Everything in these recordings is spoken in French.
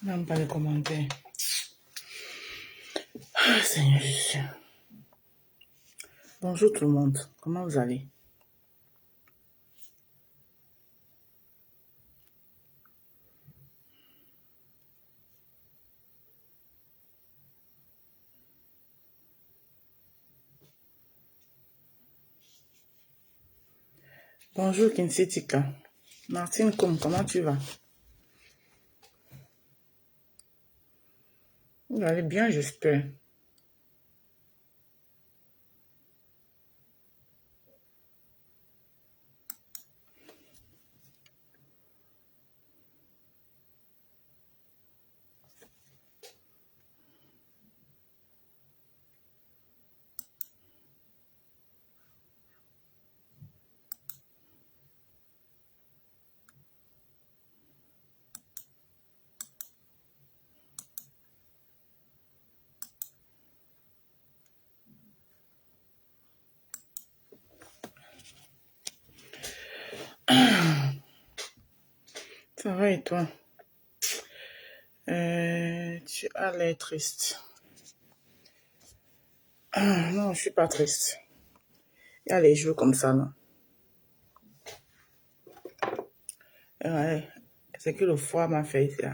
Même pas les commentaires. Ah, Seigneur Jésus. Bonjour tout le monde. Comment vous allez? Bonjour Kinsitika. Martine comment tu vas? Vous allez bien, j'espère. Ça va et toi? Tu as l'air triste. Non, je suis pas triste. Il y a les jours comme ça, non? Ouais, c'est que le foie m'a fait ça.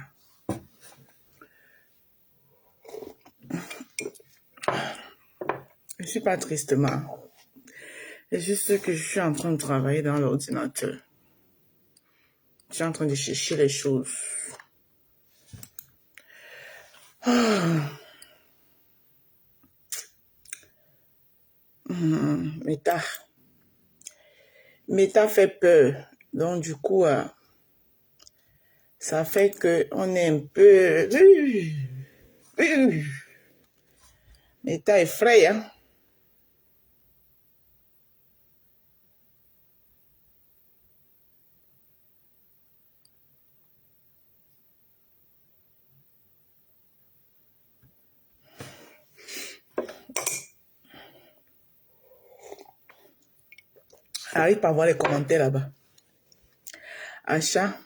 Je suis pas tristement. C'est juste que je suis en train de travailler dans l'ordinateur. Je suis en train de chercher les choses. Méta. Méta fait peur. Donc, du coup, ça fait que on est un peu... Méta effraie, hein. Arrive pas à voir les commentaires là-bas. Achat.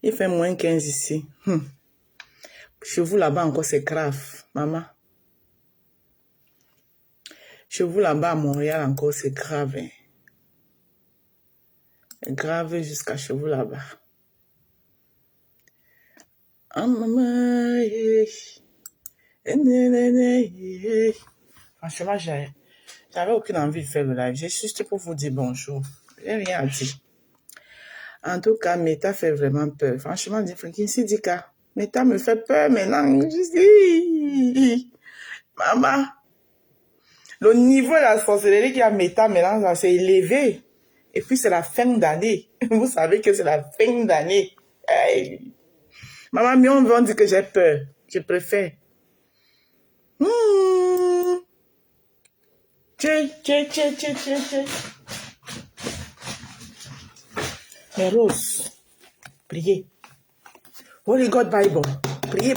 Il fait moins 15 ici. Chez vous là-bas encore, c'est grave, maman. Chez vous là-bas à Montréal encore, c'est grave. Hein. Grave jusqu'à chez vous là-bas. Ah, maman. Franchement, j'avais aucune envie de faire le live. J'ai juste pour vous dire bonjour. J'ai rien à dire. En tout cas, Meta fait vraiment peur. Franchement, Frankie Dika, Meta me fait peur maintenant. Je dis, maman, le niveau de la sorcellerie qu'il y a Meta maintenant, c'est élevé. Et puis, c'est la fin d'année. Vous savez que c'est la fin d'année. Hey. Maman, mais on va dire que j'ai peur. Je préfère. Tché. Mais Rose, priez. Holy God Bible. Priez.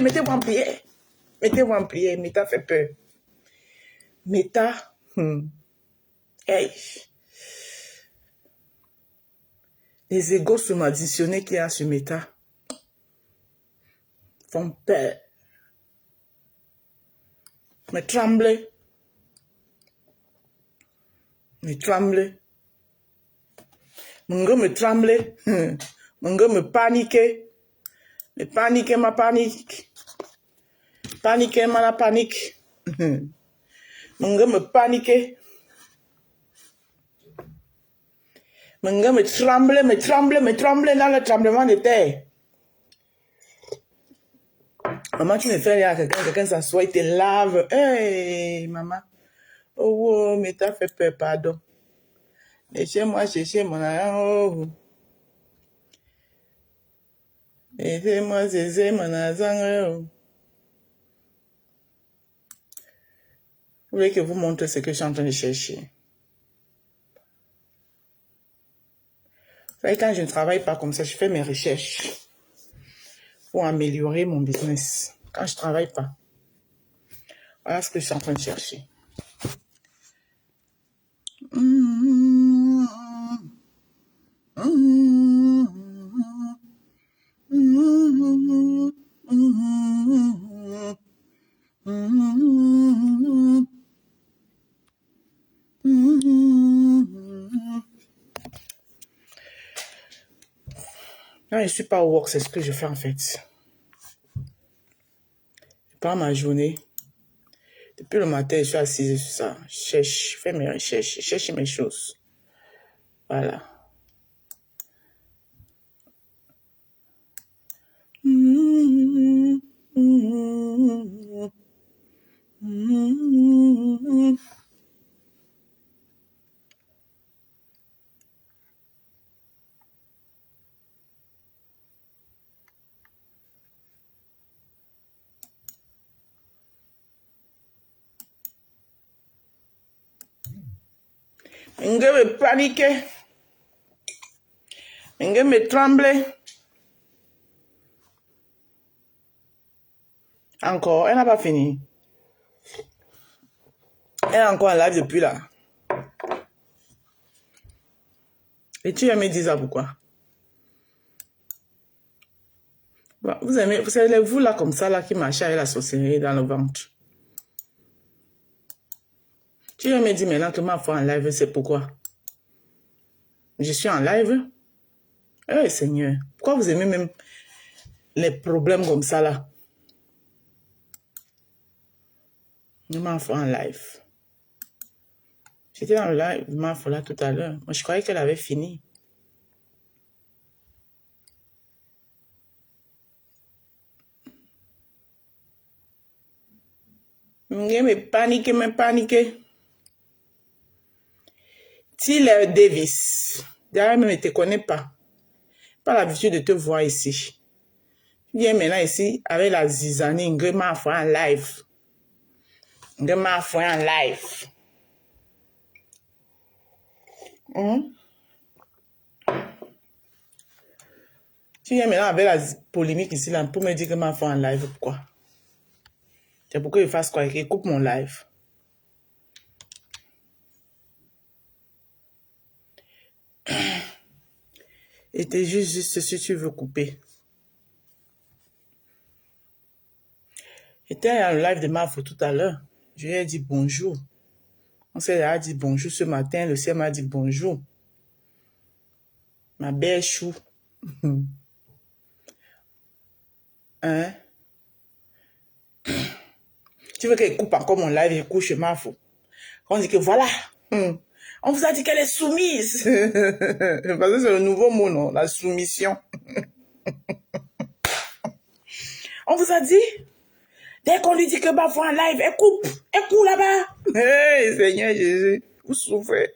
Mettez-vous en prière. Mettez-vous en prière. Meta fait peur. Meta. Hey. Les égos sous-additionnés qu'il y a sur Meta font peur. Me tremble. Mon gars me tremble. Mon gars me panique. Me panique, ma panique. Panique, ma panique. Mon gars me panique. Mon gars me tremble dans le tremblement de terre. Maman, tu me fais rien à quelqu'un s'assoit, il te lave. Hey, maman. Oh, mais t'as fait peur, pardon. Laissez-moi chercher mon argent. Laissez-moi chercher mon argent. Vous voulez que je vous montre ce que je suis en train de chercher? Vous savez, quand je ne travaille pas comme ça, je fais mes recherches pour améliorer mon business. Quand je ne travaille pas, voilà ce que je suis en train de chercher. Quand je ne suis pas au work, c'est ce que je fais en fait. Je prends ma journée. Depuis le matin, je suis assise sur ça. Je cherche, je fais mes recherches, je cherche mes choses. Voilà. Je me paniquer. Je me trembler. Encore, elle n'a pas fini. Elle est encore en live depuis là. Et tu vas me dire ça pourquoi? Bon, vous aimez, c'est vous là comme ça là qui marchez avec la sorcellerie dans le ventre. Tu vas me dire maintenant que ma foi en live, c'est pourquoi? Je suis en live. Eh Seigneur, pourquoi vous aimez même les problèmes comme ça là? Je m'en fous en live. J'étais dans le live, je m'en fous là tout à l'heure. Moi, je croyais qu'elle avait fini. Je me paniquer. Tiller Davis. D'ailleurs, même ne te connais pas. Pas l'habitude de te voir ici. Tu viens maintenant ici avec la zizanie, je m'en fous en live. Je m'en fous en live. Tu viens maintenant avec la polémique ici là pour me dire que ma femme en live, pourquoi? C'est pourquoi il fasse quoi? Il coupe mon live. Et t'es juste si tu veux couper. J'étais dans le live de ma femme tout à l'heure. Je lui ai dit bonjour. On s'est dit bonjour ce matin. Le ciel m'a dit bonjour. Ma belle chou. Hein? Tu veux qu'elle coupe encore mon live et couche ma femme? On dit que voilà. On vous a dit qu'elle est soumise. Parce que c'est le nouveau mot, non? La soumission. On vous a dit? Dès qu'on lui dit que ma voix en live, elle coupe là-bas. Hey, Seigneur Jésus, vous souffrez.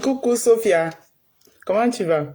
Coucou Sophia, comment tu vas?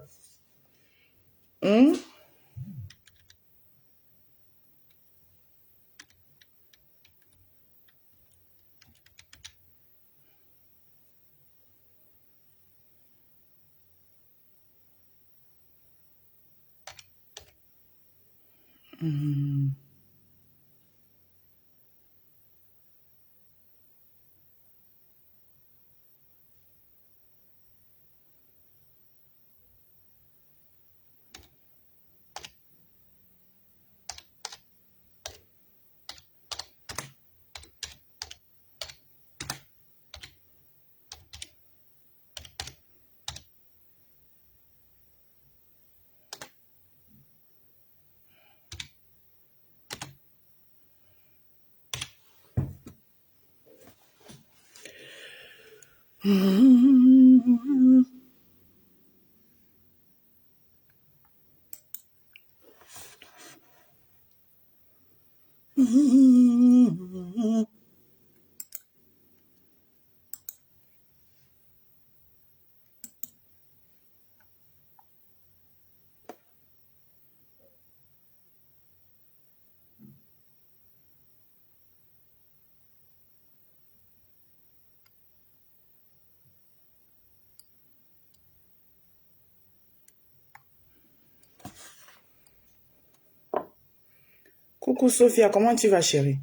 Coucou Sophia, comment tu vas chérie?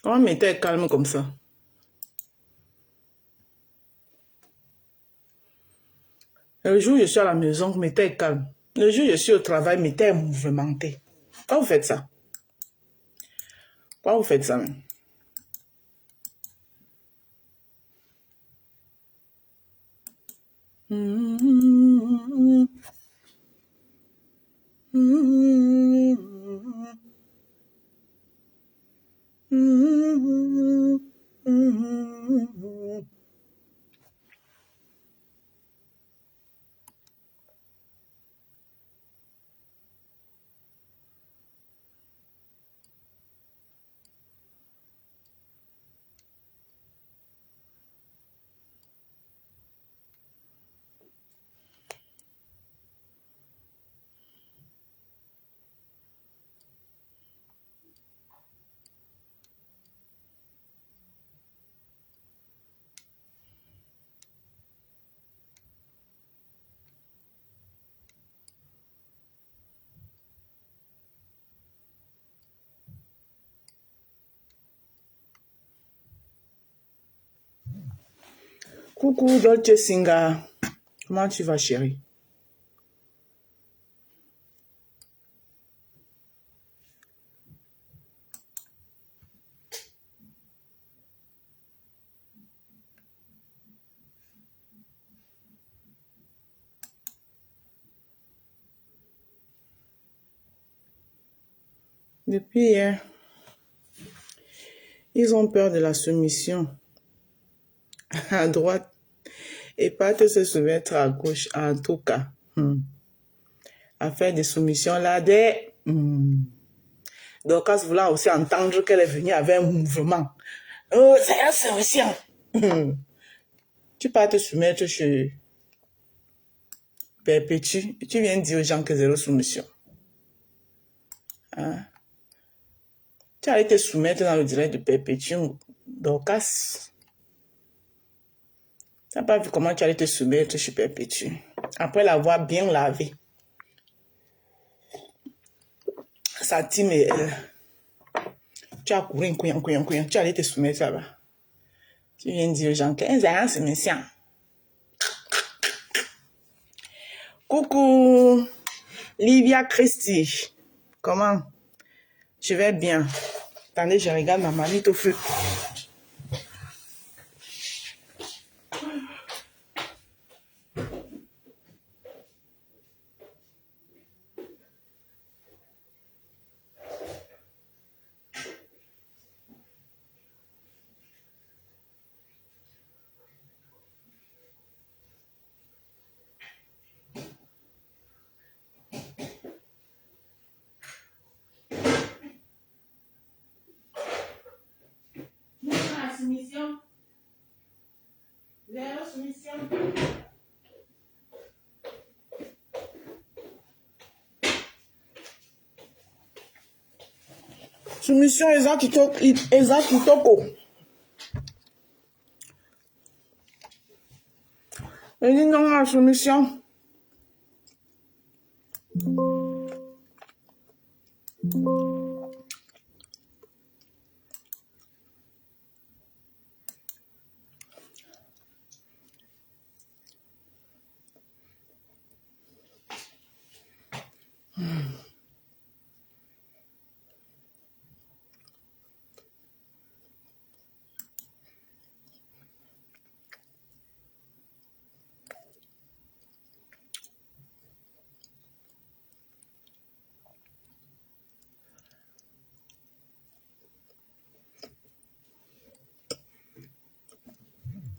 Comment m'était calme comme ça? Le jour où je suis à la maison, m'était calme. Le jour où je suis au travail, m'était mouvementé. Pourquoi vous faites ça? Pourquoi vous faites ça même? Coucou Dolce Singa. Comment tu vas chérie? Depuis hier, ils ont peur de la soumission à droite et partent se soumettre à gauche, en tout cas. À faire des soumissions là, Donc, quand vous voulez aussi entendre qu'elle est venue avec un mouvement. Oh, c'est aussi. Tu pars te soumettre chez Perpétue. Tu viens dire aux gens que zéro soumission. Hein? Tu allais te soumettre dans le direct de Perpétue. Dorcas. Tu n'as pas vu comment tu allais te soumettre chez Perpétue. Après l'avoir bien lavé. Sa team et elle. Tu as couru, tu allais te soumettre là-bas. Tu viens dire aux gens que c'est monsieur. Coucou, Livia Christie. Comment? Je vais bien. Attendez, je regarde ma mamie au feu. Soumission. Zéro soumission. Soumission, Isaac Kitoko. Je dis non à la soumission.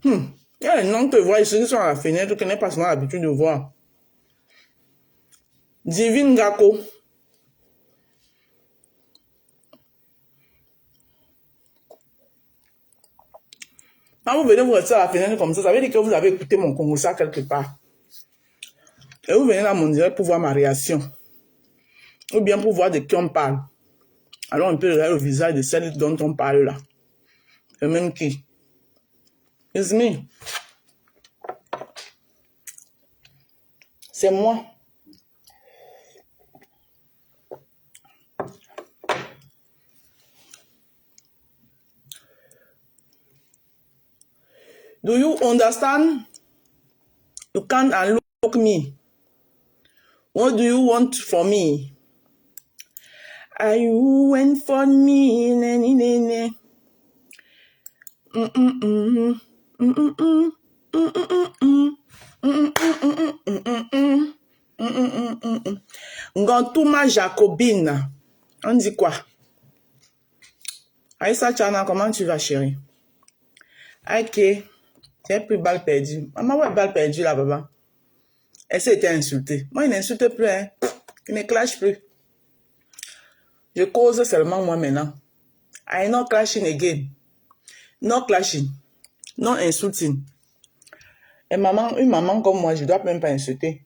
Il y a les noms que tu vois ici qui sont à la fenêtre que n'est pas souvent l'habitude de voir. Divine Gako. Quand vous venez vous rester à la fenêtre comme ça veut dire que vous avez écouté mon Congo ça quelque part. Et vous venez dans mon direct pour voir ma réaction. Ou bien pour voir de qui on parle. Alors on peut regarder le visage de celle dont on parle là. Et même qui. It's me. C'est moi. Do you understand? You can't unlock me. What do you want from me? Are you went for me? Ngantuma Jacobine. On dit quoi? Aïssa Chana, comment tu vas, chérie? Ok. J'ai pris balle perdue. Maman, ouais, balle perdue là, papa. Elle s'est été insultée. Moi, il n'insulte plus, hein. Il ne clash plus. Je cause seulement moi maintenant. I not clashing again. No clashing. No insulting. Et maman, une maman comme moi, je ne dois même pas insulter.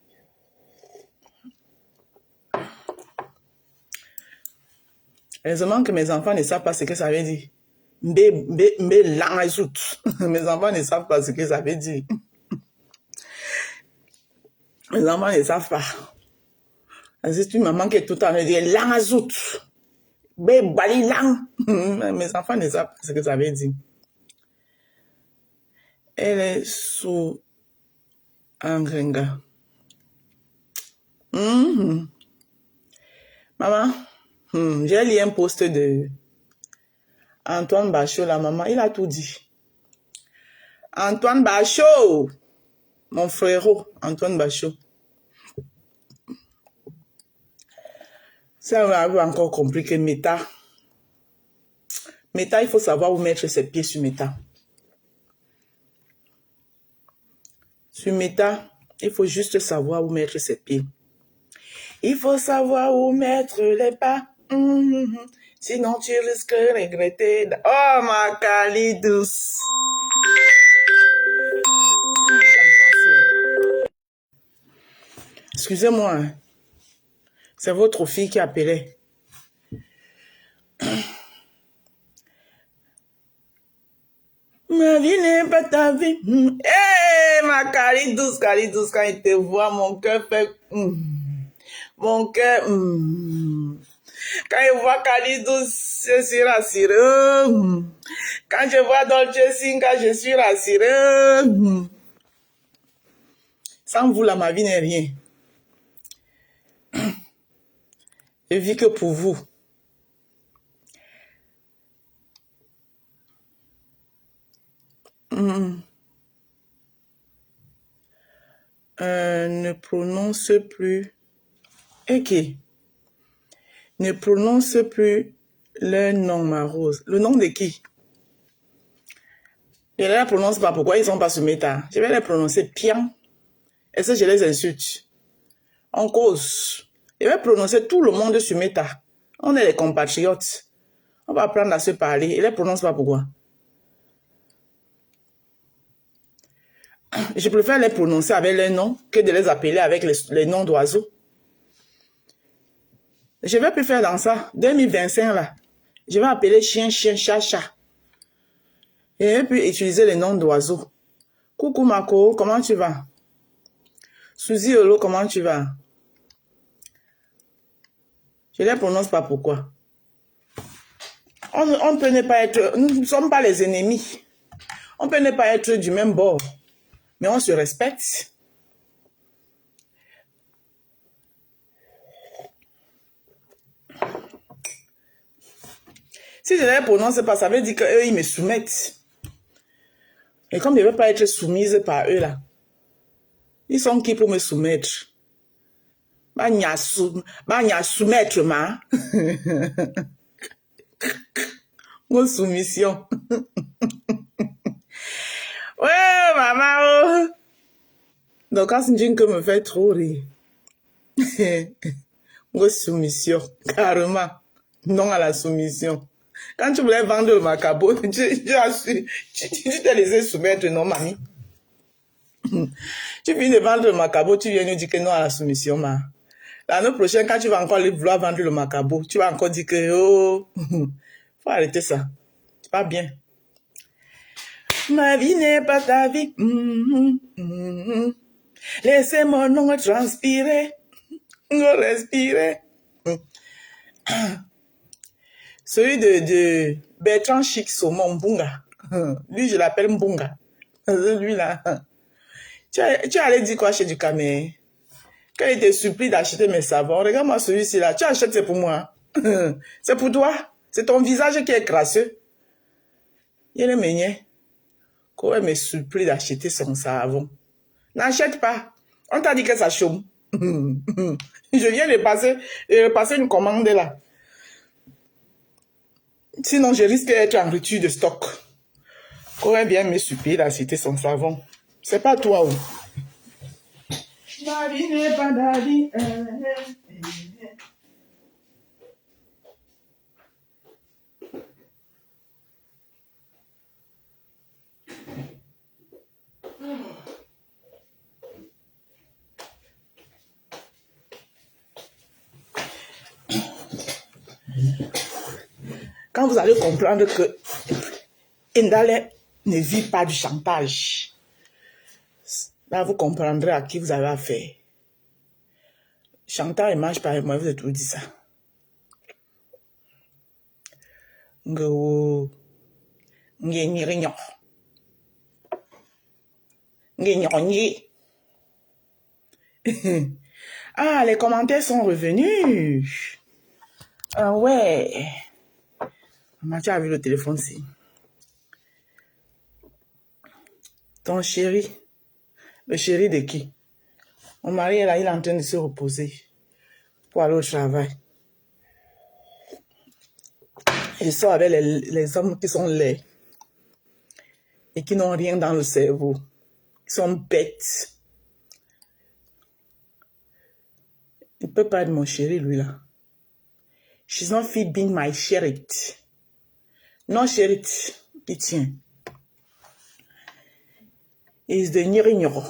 Heureusement que mes enfants ne savent pas ce que ça veut dire. Mes enfants ne savent pas ce que ça veut dire. Mes enfants ne savent pas. C'est une maman qui est tout le temps dit langazout. Mes enfants ne savent pas ce que ça veut dire. Elle est sous Angrenga. Maman, j'ai lu un post de Antoine Bachot, la maman, il a tout dit. Antoine Bachot, mon frérot, Antoine Bachot. Ça, on a encore compris que Meta, il faut savoir où mettre ses pieds sur Meta. Sur Meta, il faut juste savoir où mettre ses pieds. Il faut savoir où mettre les pas. Sinon, tu risques de regretter. Oh, ma Cali douce. Excusez-moi. Hein. C'est votre fille qui appelait. Ma vie n'est pas ta vie. Hey, ma Cali douce, quand il te voit, mon cœur fait... Mon cœur... Quand je vois Kalidou, je suis rassurée. Quand je vois Dolce Singa, je suis rassurée. Sans vous, là, ma vie n'est rien. Je vis que pour vous. Ne prononce plus. Ok. Ne prononce plus le nom, ma rose. Le nom de qui? Je ne les prononce pas. Pourquoi ils ne sont pas sur Meta? Je vais les prononcer bien. Est-ce que je les insulte? En cause. Je vais prononcer tout le monde sur Meta. On est les compatriotes. On va apprendre à se parler. Je ne les prononce pas. Pourquoi? Je préfère les prononcer avec les noms que de les appeler avec les noms d'oiseaux. Je vais plus faire dans ça. 2025 là. Je vais appeler chien, chat, chat. Et puis utiliser les noms d'oiseaux. Coucou Mako, comment tu vas? Suzy Olo, comment tu vas? Je ne les prononce pas pourquoi. On peut ne pas être... Nous ne sommes pas les ennemis. On peut ne pas être du même bord. Mais on se respecte. Si je ne les prononce pas, ça veut dire qu'eux, ils me soumettent. Et comme je ne veux pas être soumise par eux, là, ils sont qui pour me soumettre? Bah, n'y a soumettre, ma. Mon soumission. Ouais, maman. Donc, quand c'est une que me fait trop rire. Mon soumission. Carrément. Non à la soumission. Quand tu voulais vendre le macabo, tu t'es laissé soumettre, non, mamie? Tu viens de vendre le macabo, tu viens nous dire que non à la soumission, ma. L'année prochaine, quand tu vas encore vouloir vendre le macabo, tu vas encore dire que, oh, faut arrêter ça. C'est pas bien. Ma vie n'est pas ta vie. Laissez mon nom transpirer. Respirer. Celui de Bertrand Chic Saumon Mbunga. Lui, je l'appelle Mbunga. Lui là. Tu allais dire quoi chez du Cameroun? Quand il te supplie d'acheter mes savons, regarde-moi celui-ci là. Tu achètes, c'est pour moi. C'est pour toi. C'est ton visage qui est crasseux. Il est mignon. Quand elle me supplie d'acheter son savon. N'achète pas. On t'a dit que ça chôme. Je viens de passer une commande là. Sinon, je risque d'être en rupture de stock. Quand elle vient me supplier d'acheter son savon. C'est pas toi, ou? Ma vie n'est pas d'avis. Quand vous allez comprendre que Indale ne vit pas du chantage, là vous comprendrez à qui vous avez affaire. Chantage et marche par moi, vous avez tout dit ça. Ah, les commentaires sont revenus. Ah ouais. Maman, tu as vu le téléphone, si. Ton chéri. Le chéri de qui? Mon mari est là, il est en train de se reposer pour aller au travail. Il sort avec les hommes qui sont laids et qui n'ont rien dans le cerveau. Ils sont bêtes. Il ne peut pas être mon chéri, lui, là. She's not fit being my sherit. Non, sherit. Il tient. He's the nyirignoro.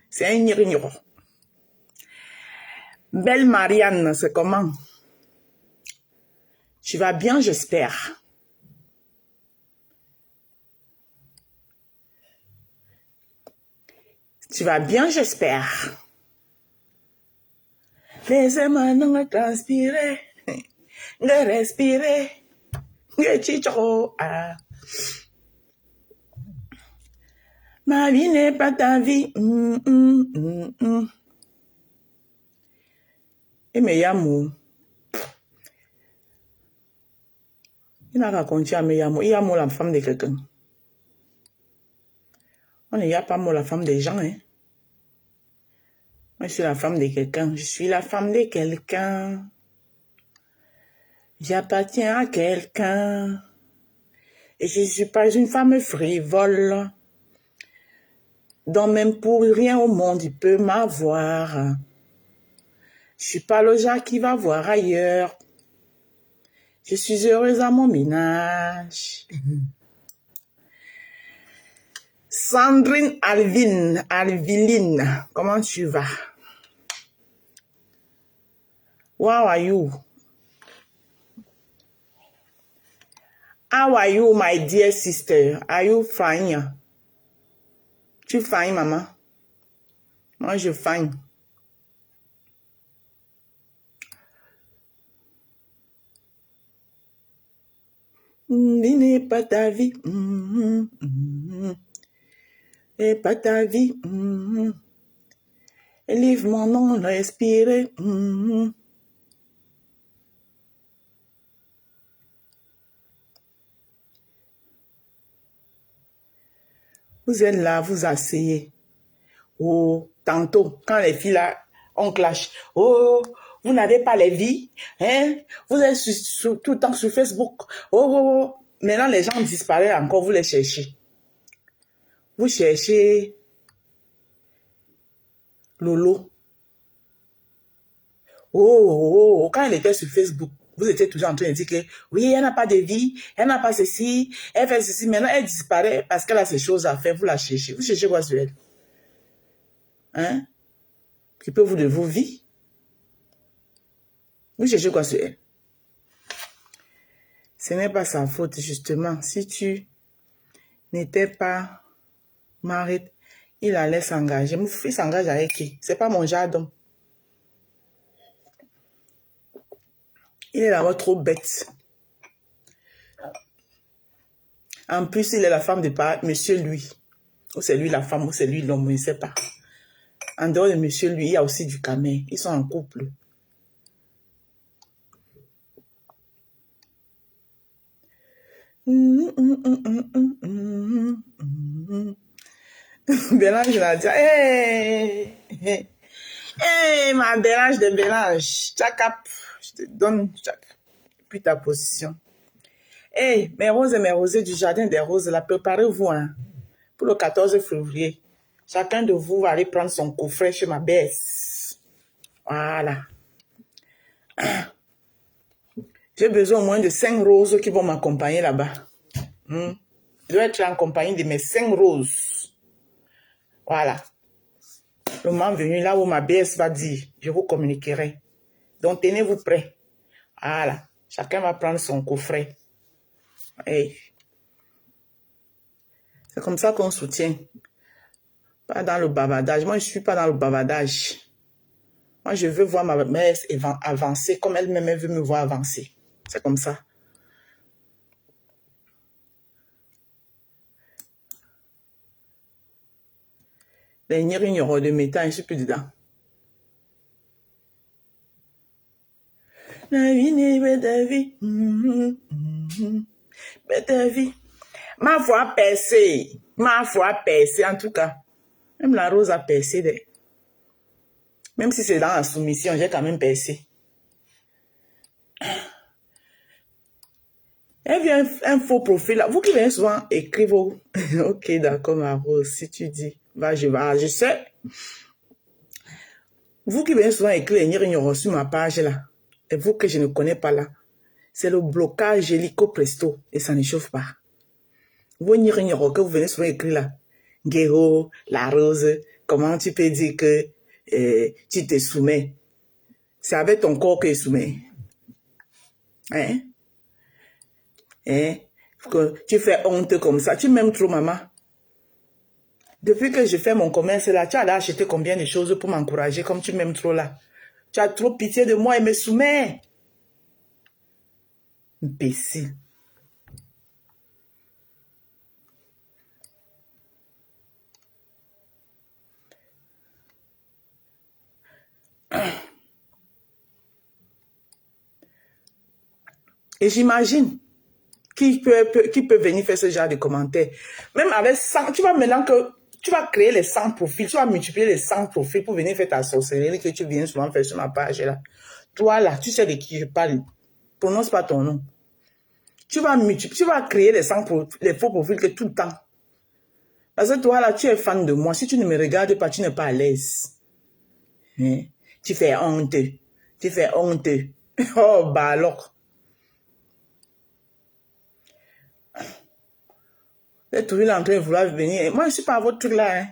C'est un nyirignoro. Belle Marianne, c'est comment? Tu vas bien, j'espère. Tu vas bien, j'espère. Laissez-moi non transpirer, respirer, chicho. Ma vie n'est pas ta vie. Et me yamo. Il n'a qu'à continuer à me yamo. Il y a moi la femme de quelqu'un. On ne y a pas moi la femme des gens, hein. Moi, je suis la femme de quelqu'un. Je suis la femme de quelqu'un. J'appartiens à quelqu'un. Et je ne suis pas une femme frivole. Donc même pour rien au monde, il peut m'avoir. Je suis pas le genre qui va voir ailleurs. Je suis heureuse à mon ménage. Sandrine Alviline, comment tu vas? How are you? How are you, my dear sister? Are you fine? Tu fine, maman? Moi, je fine. Il n'est pas ta vie. Et pas ta vie. Livre mon nom, respirer. Vous êtes là, vous asseyez. Oh, tantôt, quand les filles là, on clash. Oh, vous n'avez pas les vies, hein? Vous êtes tout le temps sur Facebook. Oh. Maintenant, les gens disparaissent encore, vous les cherchez. Vous cherchez Lolo. Oh, quand elle était sur Facebook, vous étiez toujours en train de dire que oui, elle n'a pas de vie, elle n'a pas ceci, elle fait ceci. Maintenant, elle disparaît parce qu'elle a ces choses à faire, vous la cherchez. Vous cherchez quoi sur elle? Hein? Qui peut vous de vos vies? Vous cherchez quoi sur elle? Ce n'est pas sa faute, justement. Si tu n'étais pas mariée, Il allait s'engager. Mon fils s'engage avec qui? C'est pas mon jardin. Il est là-bas trop bête. En plus, il est la femme de monsieur lui. Ou c'est lui la femme, ou c'est lui l'homme, je ne sais pas. En dehors de monsieur lui, il y a aussi du camé. Ils sont en couple. Bélange l'a dit. Hey, hey, hey, ma Bélange de Bélange. Tchakap. Je te donne puis ta position. Hey, mes roses et mes rosés du jardin des roses, là, préparez-vous hein, pour le 14 février. Chacun de vous va aller prendre son coffret chez ma baisse. Voilà. J'ai besoin au moins de 5 roses qui vont m'accompagner là-bas. Je dois être en compagnie de mes 5 roses. Voilà. Le moment venu, là où ma BS va dire, je vous communiquerai. Donc, tenez-vous prêts. Voilà. Chacun va prendre son coffret. Hey. C'est comme ça qu'on soutient. Pas dans le bavardage. Moi, je ne suis pas dans le bavardage. Moi, je veux voir ma mère avancer comme elle-même veut me voir avancer. C'est comme ça. Les ignorants de métal, je ne suis plus dedans. La vie n'est pas de vie. Belle vie. Ma foi a percé. Ma foi a percé, en tout cas. Même la rose a percé. Même si c'est dans la soumission, j'ai quand même percé. Elle vient un faux profil. Vous qui venez souvent écrire vos... Ok, d'accord, ma rose, si tu dis. Je sais. Vous qui venez souvent écrire ignorant sur ma page là, et vous que je ne connais pas là, c'est le blocage hélico presto et ça ne chauffe pas. Vous ignorant que vous venez souvent écrire là, Guéro, la rose, comment tu peux dire que tu te soumets? C'est avec ton corps que tu soumets. Hein? Hein? Que tu fais honte comme ça. Tu m'aimes trop, maman. Depuis que je fais mon commerce là, tu as acheté combien de choses pour m'encourager comme tu m'aimes trop là? Tu as trop pitié de moi et me soumets. Imbécile. Et j'imagine qui peut venir faire ce genre de commentaires. Même avec 100, tu vois maintenant que tu vas créer les 100 profils, tu vas multiplier les 100 profils pour venir faire ta sorcellerie que tu viens souvent faire sur ma page là. Toi là, tu sais de qui je parle. Prononce pas ton nom. Tu vas créer les faux profils que tout le temps. Parce que toi là, tu es fan de moi. Si tu ne me regardes pas, tu n'es pas à l'aise. Hein? Tu fais honte. Tu fais honte. Oh bah alors. Vous êtes toujours en train de vouloir venir. Moi, je ne suis pas à votre truc là. Hein.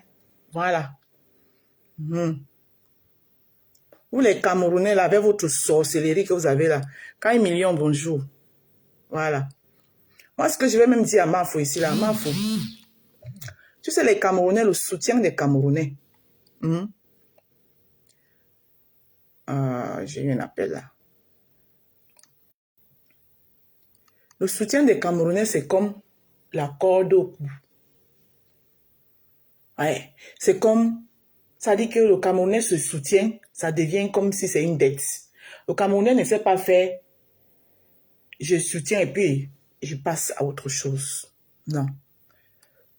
Voilà. Vous les Camerounais là, avec votre sorcellerie que vous avez là. Quand 1 million, bonjour. Voilà. Moi, ce que je vais même dire à Mafou ici là, Mafou. Tu sais, les Camerounais, le soutien des Camerounais. J'ai eu un appel là. Le soutien des Camerounais, c'est comme la corde au cou. Ouais. C'est comme, ça dit que le Camerounais se soutient, ça devient comme si c'est une dette. Le Camerounais ne sait pas faire, je soutiens et puis je passe à autre chose. Non.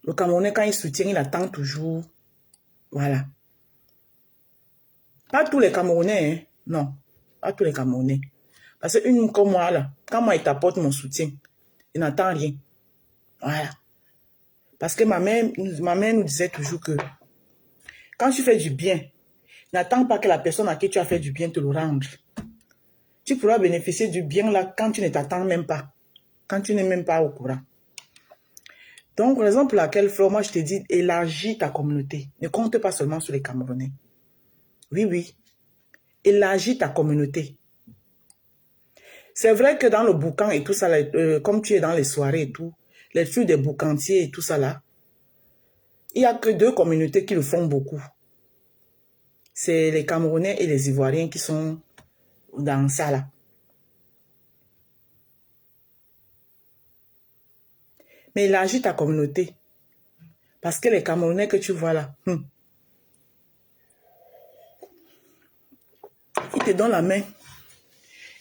Le Camerounais, quand il soutient, il attend toujours. Voilà. Pas tous les Camerounais, hein. Non. Pas tous les Camerounais. Parce qu'une comme moi, là, quand moi, il t'apporte mon soutien, il n'attend rien. Voilà. Parce que ma mère nous disait toujours que quand tu fais du bien, n'attends pas que la personne à qui tu as fait du bien te le rende. Tu pourras bénéficier du bien là quand tu ne t'attends même pas. Quand tu n'es même pas au courant. Donc, raison pour laquelle, Flore, moi je te dis, élargis ta communauté. Ne compte pas seulement sur les Camerounais. Oui, oui. Élargis ta communauté. C'est vrai que dans le boucan et tout ça, là, comme tu es dans les soirées et tout, les trucs des boucantiers et tout ça là, Il n'y a que deux communautés qui le font beaucoup. C'est les Camerounais et les Ivoiriens qui sont dans ça là. Mais élargis ta communauté. Parce que les Camerounais que tu vois là, ils te donnent la main.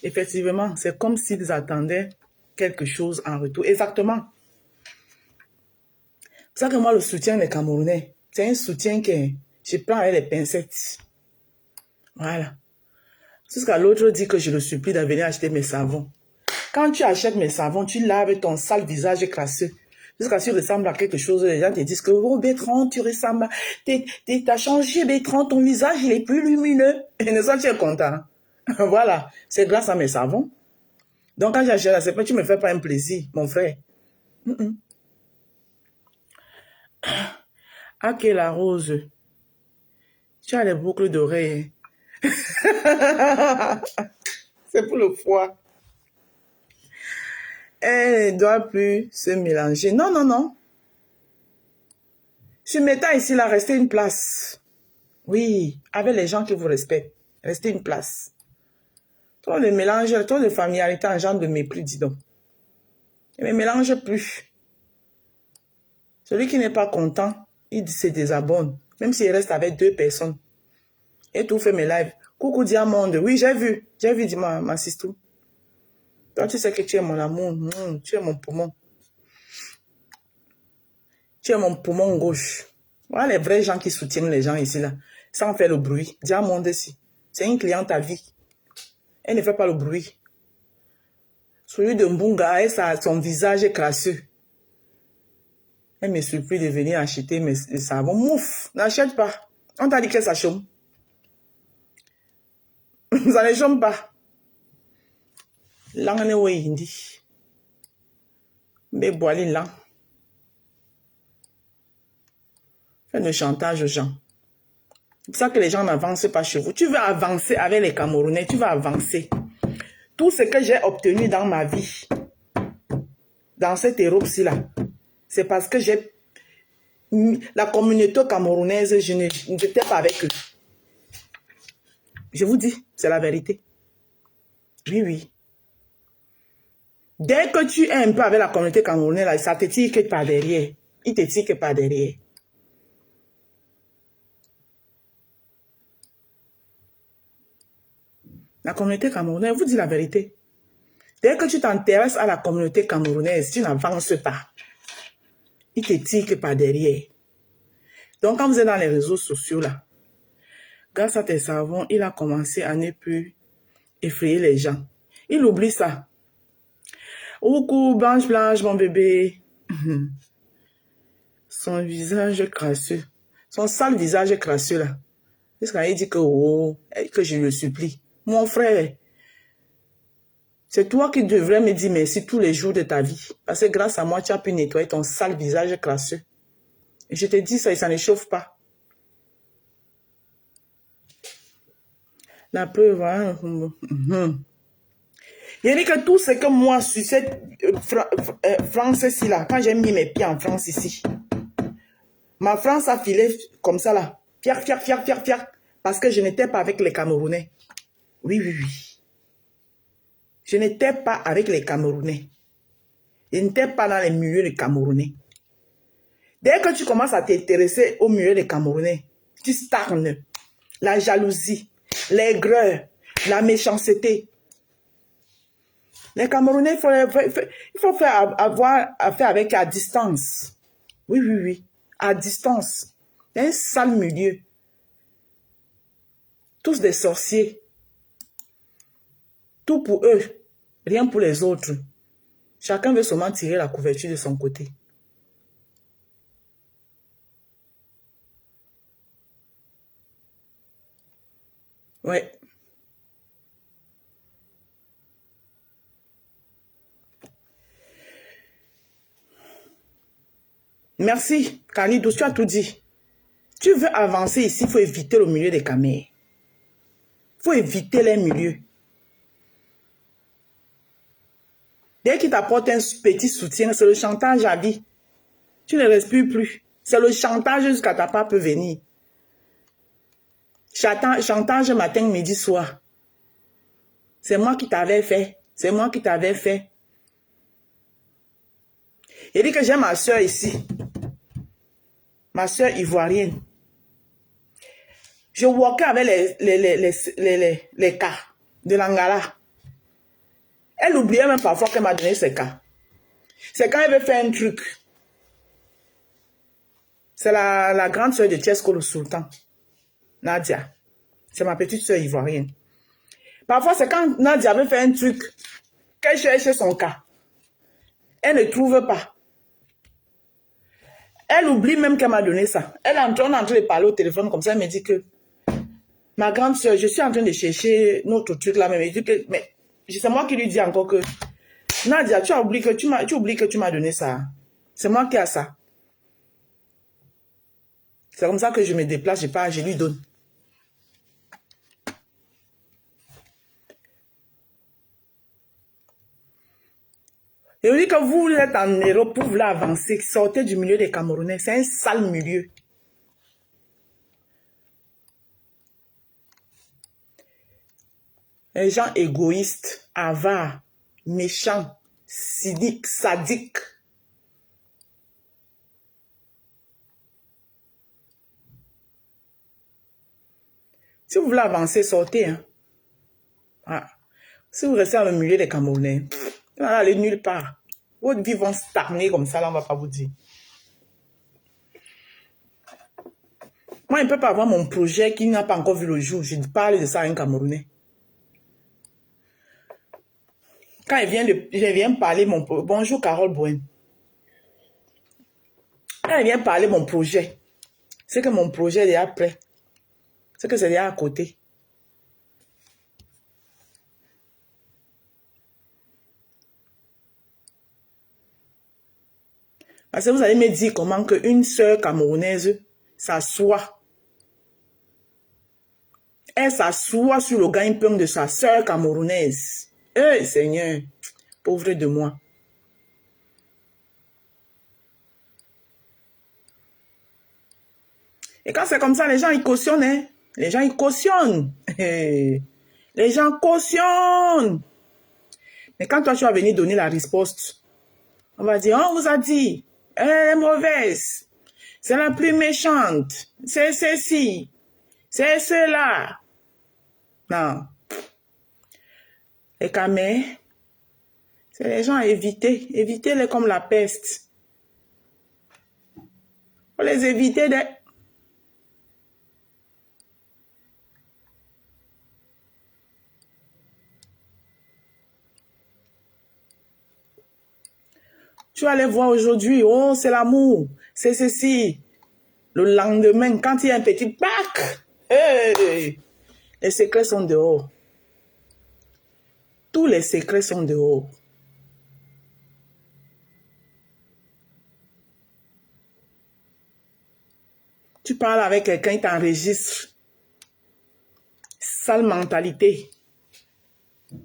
Effectivement, c'est comme s'ils attendaient quelque chose en retour. Exactement. C'est ça que moi, le soutien des Camerounais, c'est un soutien que je prends avec les pincettes. Voilà. Jusqu'à l'autre dit que je le supplie de venir acheter mes savons. Quand tu achètes mes savons, tu laves ton sale visage crasseux. Jusqu'à ce que tu ressembles à quelque chose, les gens te disent que, oh Bertrand, tu ressembles, t'as changé Bertrand, ton visage, il est plus lumineux. Et ne sont-ils content. Voilà, c'est grâce à mes savons. Donc quand j'achète, c'est pas, tu me fais pas un plaisir, mon frère. Ah, que la rose. Tu as les boucles d'oreilles. C'est pour le foie. Elle ne doit plus se mélanger. Non, non, non. Sur Meta ici, là, restez une place. Oui, avec les gens qui vous respectent. Restez une place. Trop de mélange, trop de familiarité en genre de mépris, dis donc. Ne me mélange plus. Celui qui n'est pas content, il se désabonne. Même s'il reste avec 2 personnes. Et tout fait mes lives. Coucou Diamond. Oui, j'ai vu. J'ai vu, dis-moi, ma sister. Toi, tu sais que tu es mon amour. Tu es mon poumon. Tu es mon poumon gauche. Voilà les vrais gens qui soutiennent les gens ici, là. Sans faire le bruit. Diamond ici. C'est une cliente à vie. Elle ne fait pas le bruit. Celui de Mbunga, son visage est crasseux. Elle me supplie de venir acheter mes savons. Mouf, n'achète pas. On t'a dit que ça chôme. Ça ne chôme pas. L'angane ou hindi. Mais boili là. Fais le chantage aux gens. C'est pour ça que les gens n'avancent pas chez vous. Tu veux avancer avec les Camerounais, tu vas avancer. Tout ce que j'ai obtenu dans ma vie, dans cette Europe-ci là, c'est parce que j'ai... La communauté camerounaise, je n'étais pas avec eux. Je vous dis, c'est la vérité. Oui, oui. Dès que tu es un peu avec la communauté camerounaise, là, ça te tire que par derrière. Il te tire que par derrière. La communauté camerounaise, vous dit la vérité. Dès que tu t'intéresses à la communauté camerounaise, tu n'avances pas. Il te tire que par derrière. Donc, quand vous êtes dans les réseaux sociaux, là, grâce à tes savons, il a commencé à ne plus effrayer les gens. Il oublie ça. Coucou, Blanche, Blanche, mon bébé. Son visage crasseux. Son sale visage crasseux, là. Parce qu'il dit que, oh, que je le supplie. Mon frère, c'est toi qui devrais me dire merci tous les jours de ta vie. Parce que grâce à moi, tu as pu nettoyer ton sale visage crasseux. Et je te dis ça, et ça ne chauffe pas. La preuve, hein. Il dit que tout ce que moi, sur cette France-ci, là, quand j'ai mis mes pieds en France ici, ma France a filé comme ça, là. Fier, fier, fier, fier, fier. Parce que je n'étais pas avec les Camerounais. Oui, oui, oui. Je n'étais pas avec les Camerounais. Je n'étais pas dans les milieux des Camerounais. Dès que tu commences à t'intéresser au milieu des Camerounais, tu stagnes. La jalousie, l'aigreur, la méchanceté. Les Camerounais, il faut avoir affaire avec à distance. Oui, oui, oui. À distance. C'est un sale milieu. Tous des sorciers. Tout pour eux. Rien pour les autres. Chacun veut seulement tirer la couverture de son côté. Ouais. Merci, Kalidou, tu as tout dit. Tu veux avancer ici, il faut éviter le milieu des camères. Il faut éviter les milieux. Dès qu'il t'apporte un petit soutien, c'est le chantage à vie. Tu ne respires plus. C'est le chantage jusqu'à ta part peut venir. Chantage matin, midi, soir. C'est moi qui t'avais fait. C'est moi qui t'avais fait. Il dit que j'ai ma soeur ici. Ma soeur ivoirienne. Je walkais avec les cas de l'Angala. Elle oubliait même parfois qu'elle m'a donné ces cas. C'est quand elle veut faire un truc. C'est la grande soeur de Tchesko le Sultan. Nadia. C'est ma petite soeur ivoirienne. Parfois, c'est quand Nadia veut faire un truc qu'elle cherche son cas. Elle ne trouve pas. Elle oublie même qu'elle m'a donné ça. On est en train de parler au téléphone comme ça, elle me dit que ma grande soeur, je suis en train de chercher notre truc là, mais c'est moi qui lui dis encore que Nadia, tu oublies que tu m'as donné ça. C'est moi qui ai ça. C'est comme ça que je me déplace, je lui donne. Et on dit que vous êtes en Europe pour vouloir avancer, sortez du milieu des Camerounais. C'est un sale milieu. Les gens égoïstes, avares, méchants, sadiques. Si vous voulez avancer, sortez. Hein. Ah. Si vous restez dans le milieu des Camerounais, vous n'allez aller nulle part. Votre vie va stagner comme ça, là, on ne va pas vous dire. Moi, je ne peux pas avoir mon projet qui n'a pas encore vu le jour. Je parle de ça à un Camerounais. Quand je viens parler mon projet. Bonjour Carole Bouen. Quand il vient parler mon projet, c'est que mon projet est déjà prêt. C'est que c'est déjà à côté. Parce que vous allez me dire comment qu'une sœur camerounaise s'assoit. Elle s'assoit sur le gagne-pain de sa sœur camerounaise. Eh Seigneur, pauvre de moi. Et quand c'est comme ça, les gens ils cautionnent. Hein? Les gens ils cautionnent. Les gens cautionnent. Mais quand toi tu vas venir donner la réponse, on va dire, on vous a dit, elle est mauvaise. C'est la plus méchante. C'est ceci. C'est cela. Non. Les camés, c'est les gens à éviter. Évitez-les comme la peste. Faut les éviter de... Tu vas les voir aujourd'hui. Oh, c'est l'amour. C'est ceci. Le lendemain, quand il y a un petit bac, hey, les secrets sont dehors. Tous les secrets sont dehors. Tu parles avec quelqu'un, il t'enregistre. Sale mentalité. Il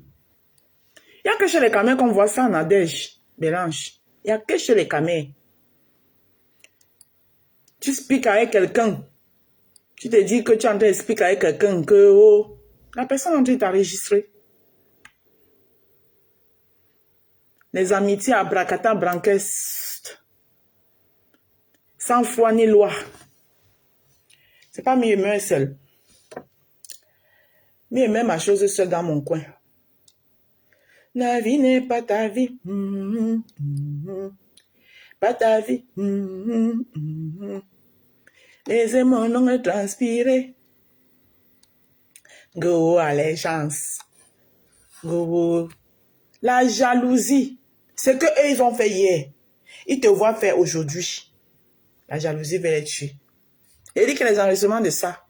n'y a que chez les camés qu'on voit ça en Nadège, Bélange. Il n'y a que chez les camés. Tu expliques avec quelqu'un. Tu te dis que tu es en train d'expliquer avec quelqu'un que oh, la personne est en train de t'enregistrer. Les amitiés à bracata branquest. Sans foi ni loi. C'est pas mieux aimer seul. Mieux aimer ma chose seule dans mon coin. La vie n'est pas ta vie. Pas ta vie. Les aimants non transpirés. Go allégeance. Go. La jalousie. C'est que eux ils ont fait hier. Ils te voient faire aujourd'hui. La jalousie va les tuer. Il dit que les enregistrements de ça.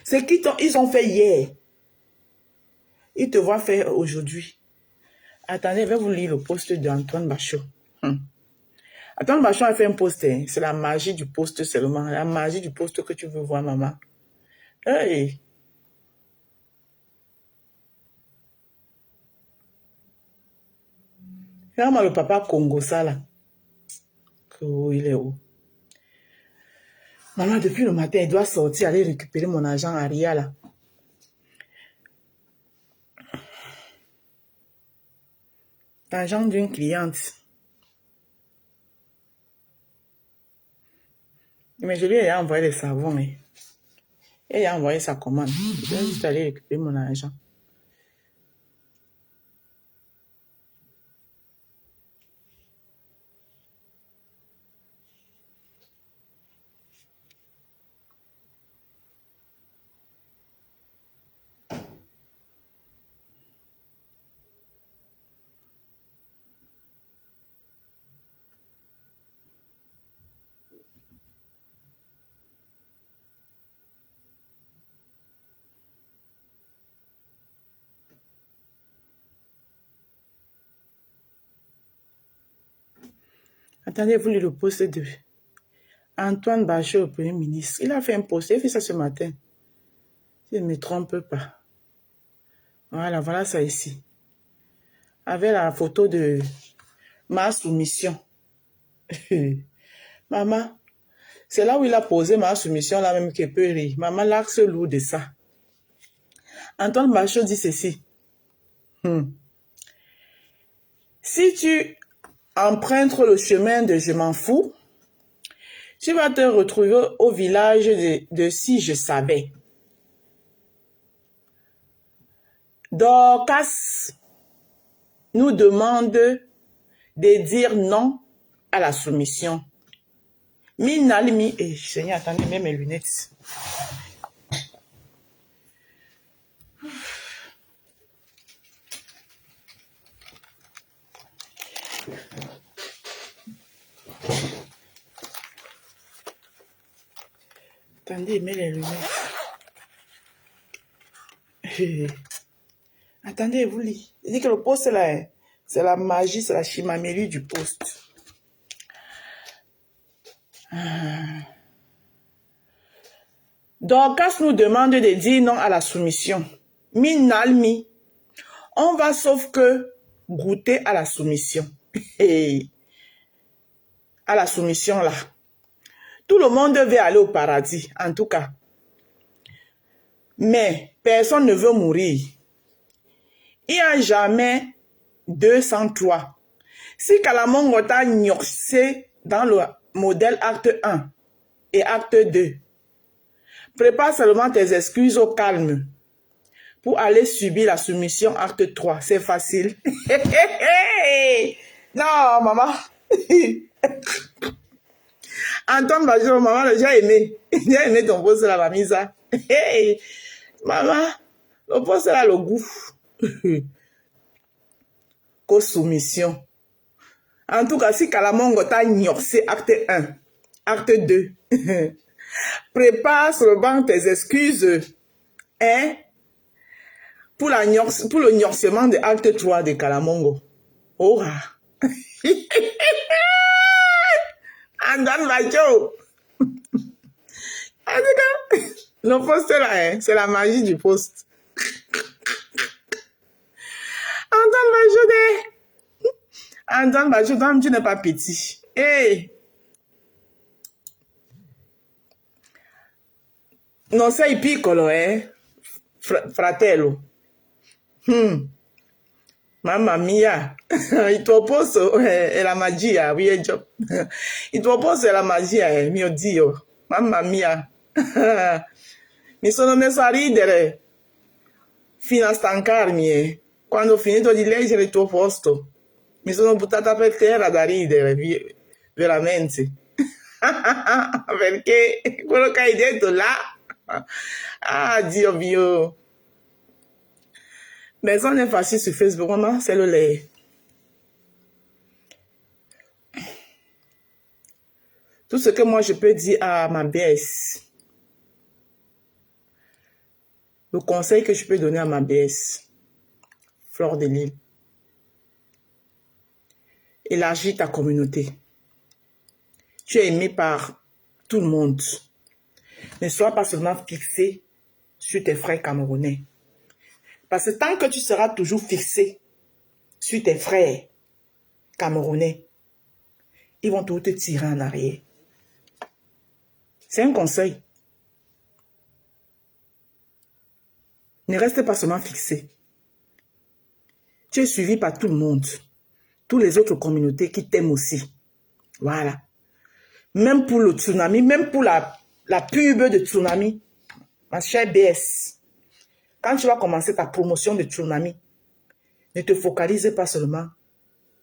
C'est qu'ils ont fait hier. Ils te voient faire aujourd'hui. Attendez, je vais vous lire le post d'Antoine Bachot. Antoine Bachot a fait un post. Hein. C'est la magie du post seulement. La magie du post que tu veux voir, maman. Hey. Regarde-moi le papa Congo, ça là. Oh, il est où? Maman, depuis le matin, elle doit sortir, aller récupérer mon argent à Ria, là. L'argent d'une cliente. Mais je lui ai envoyé les savons. Elle a envoyé sa commande. Je dois juste aller récupérer mon argent. Attendez, vous lisez le poste de Antoine Bachot, le Premier ministre. Il a fait un post, il a fait ça ce matin. Si je ne me trompe pas. Voilà, voilà ça ici. Avec la photo de ma soumission. Maman, c'est là où il a posé ma soumission, là même qu'il peut rire. Maman, l'axe lourd de ça. Antoine Bachot dit ceci. Si tu empruntes le chemin de je m'en fous, tu vas te retrouver au village de si je savais. Dorcas nous demande de dire non à la soumission. Minalmi, Seigneur, attendez, même mes lunettes. Attendez, mets les lunettes. Attendez, vous lisez. Il dit que le poste là, c'est la magie, c'est la chimamérie du poste. Dorcas nous demande de dire non à la soumission. Minalmi. On va sauf que goûter à la soumission. À la soumission là. Tout le monde veut aller au paradis, en tout cas. Mais personne ne veut mourir. Il n'y a jamais 203. Si Kalamongo t'a gnoxé dans le modèle acte 1 et acte 2, prépare seulement tes excuses au calme pour aller subir la soumission acte 3. C'est facile. Non, maman. Antoine Bachot, maman, j'ai aimé. J'ai aimé ton poste là, la mise. Maman, le poste là, le goût. Qu'aux soumission. En tout cas, si Kalamongo t'a gnoxé acte 1, acte 2, prépare sur le banc tes excuses, hein, pour le gnoxement de acte 3 de Kalamongo. Oh! Antoine Bachot. En tout cas, le poste là, hein, c'est la magie du poste. Antoine Bachot, toi, tu n'es pas petit. Hey. Non sei piccolo, fratello. Mamma mia. Il tuo posto è la magia, il tuo posto è la magia, mio Dio. Mamma mia. Mi sono messo a ridere fino a stancarmi. Quando ho finito di leggere il tuo posto, mi sono buttata per terra da ridere, veramente. Perché quello che hai detto là, ah Dio mio. Mais on est facile sur Facebook, maman, c'est le lait. Tout ce que moi je peux dire à ma BS, le conseil que je peux donner à ma BS, Fleur de Lille, élargis ta communauté. Tu es aimé par tout le monde. Ne sois pas seulement fixé sur tes frères camerounais. Parce que tant que tu seras toujours fixé sur tes frères camerounais, ils vont tout te tirer en arrière. C'est un conseil. Ne reste pas seulement fixé. Tu es suivi par tout le monde. Toutes les autres communautés qui t'aiment aussi. Voilà. Même pour le tsunami, même pour la pub de tsunami, ma chère BS, quand tu vas commencer ta promotion de tsunami, ne te focalise pas seulement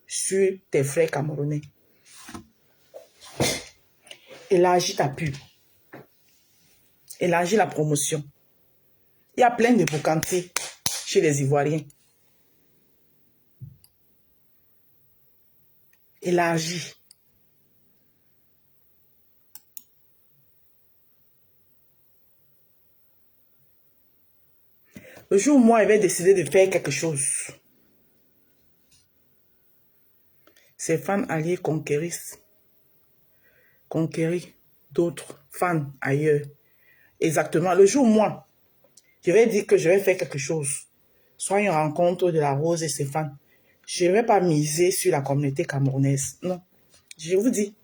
sur tes frères camerounais. Élargis ta pub. Élargis la promotion. Il y a plein de boucantiers chez les Ivoiriens. Élargis. Le jour où moi, je vais décider de faire quelque chose, ces fans alliés conquérissent d'autres fans ailleurs. Exactement. Le jour où moi, je vais dire que je vais faire quelque chose, soit une rencontre de la Rose et ses fans, je ne vais pas miser sur la communauté camerounaise. Non. Je vous dis.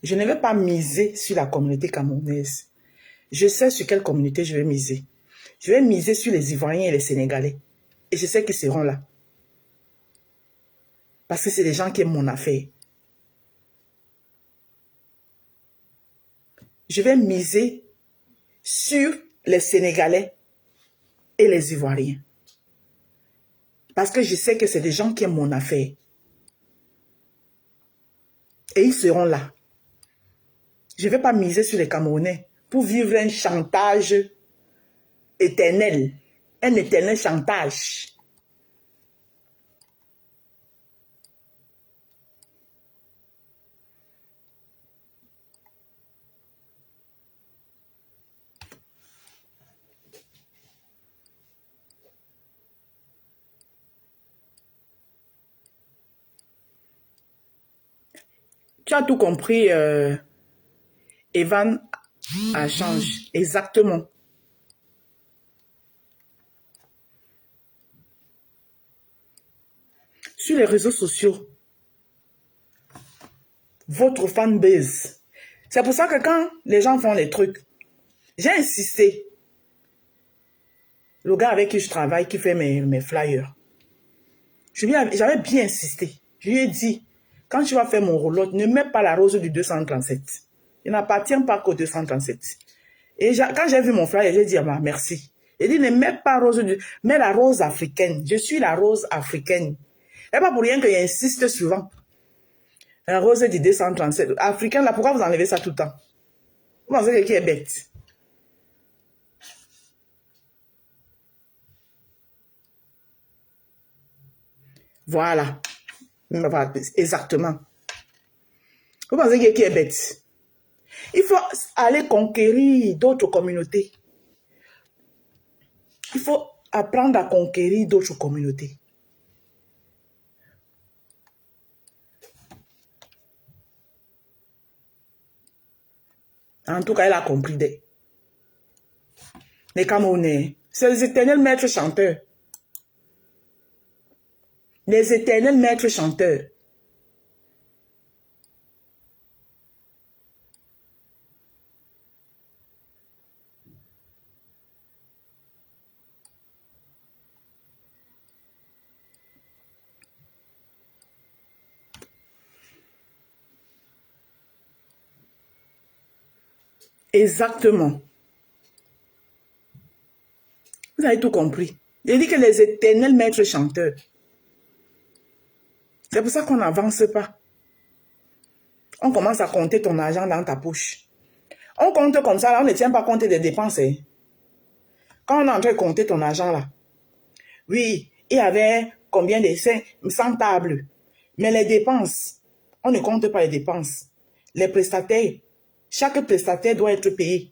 Je ne vais pas miser sur la communauté camerounaise. Je sais sur quelle communauté je vais miser. Je vais miser sur les Ivoiriens et les Sénégalais. Et je sais qu'ils seront là. Parce que c'est des gens qui aiment mon affaire. Je vais miser sur les Sénégalais et les Ivoiriens. Parce que je sais que c'est des gens qui aiment mon affaire. Et ils seront là. Je ne vais pas miser sur les Camerounais pour vivre un chantage éternel. Un éternel chantage. Tu as tout compris, Evan a changé. Exactement. Sur les réseaux sociaux, votre fanbase. C'est pour ça que quand les gens font les trucs, j'ai insisté. Le gars avec qui je travaille, qui fait mes flyers, j'avais bien insisté. Je lui ai dit, quand tu vas faire mon roulotte, ne mets pas la rose du 237. Il n'appartient pas qu'au 237. Et quand j'ai vu mon flyer, j'ai dit, ah, merci. Il dit, ne mets pas mets la rose africaine. Je suis la rose africaine. Et pas pour rien qu'il insiste souvent. La rose du 237. Africaine, là, pourquoi vous enlevez ça tout le temps? Vous pensez qui est bête? Voilà. Exactement. Vous pensez qui est bête? Il faut aller conquérir d'autres communautés. Il faut apprendre à conquérir d'autres communautés. En tout cas, elle a compris. Les Camerounais, c'est les éternels maîtres chanteurs. Les éternels maîtres chanteurs. Exactement. Vous avez tout compris. Il dit que les éternels maîtres chanteurs. C'est pour ça qu'on n'avance pas. On commence à compter ton argent dans ta poche. On compte comme ça, là, on ne tient pas compte des dépenses. Hein. Quand on est en train de compter ton argent là, oui, il y avait combien de 100 tables. Mais les dépenses, on ne compte pas les dépenses. Les prestataires, chaque prestataire doit être payé.